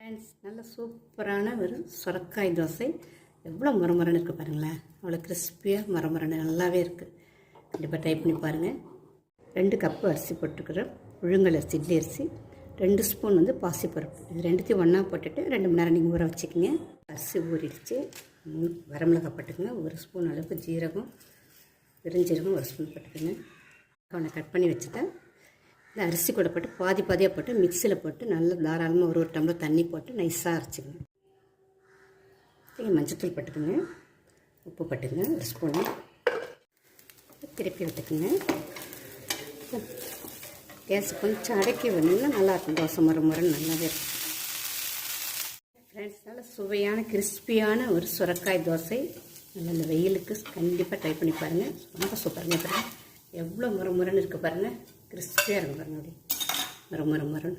Friends, நல்ல சூப்பரான ஒரு சுரக்காய் தோசை. எவ்வளோ மரமரன்னு இருக்குது பாருங்களேன். அவ்வளோ கிறிஸ்பியாக மரமரன்னு நல்லாவே இருக்குது. கண்டிப்பாக ட்ரை பண்ணி பாருங்கள். 2 கப்பு அரிசி போட்டுக்கிறோம். புழுங்கல் அரிசி, இட்லி அரிசி. 2 ஸ்பூன் பாசிப்பருப்பு. இது ரெண்டுத்தையும் ஒன்றா போட்டுட்டு 2 மணி நேரம் நீங்கள் ஊற வச்சுக்கிங்க. அரிசி ஊறிடுச்சு. வரமிளகாய் போட்டுக்கோங்க. 1 ஸ்பூன் அளவுக்கு ஜீரகம், பெருஞ்சீரகம் 1 ஸ்பூன் போட்டுக்கோங்க. அவனை கட் பண்ணி வச்சுட்டேன். இந்த அரிசி கூட போட்டு பாதியாக போட்டு மிக்சியில் போட்டு நல்லா தாராளமாக ஒரு டம்ளர் தண்ணி போட்டு நைஸாக அரைச்சிக்கங்க. மஞ்சத்தூள் போட்டுக்கோங்க, உப்பு போட்டுக்கங்க 1 ஸ்பூனு. திருப்பி விட்டுக்குங்க. கேஸ் கொஞ்சம் அடக்கி வந்தீங்கன்னா நல்லாயிருக்கும். தோசை முறைன்னு நல்லாவே இருக்கும். ஃப்ரெண்ட்ஸ், நல்ல சுவையான கிறிஸ்பியான ஒரு சுரக்காய் தோசை. நல்ல இந்த வெயிலுக்கு கண்டிப்பாக ட்ரை பண்ணி பாருங்கள். ரொம்ப சூப்பருங்க. பாருங்கள் எவ்வளோ முறைன்னு இருக்குது பாருங்கள். கிறிஸ்பியாக இருக்கும் பாருங்கள். அப்படி மரம்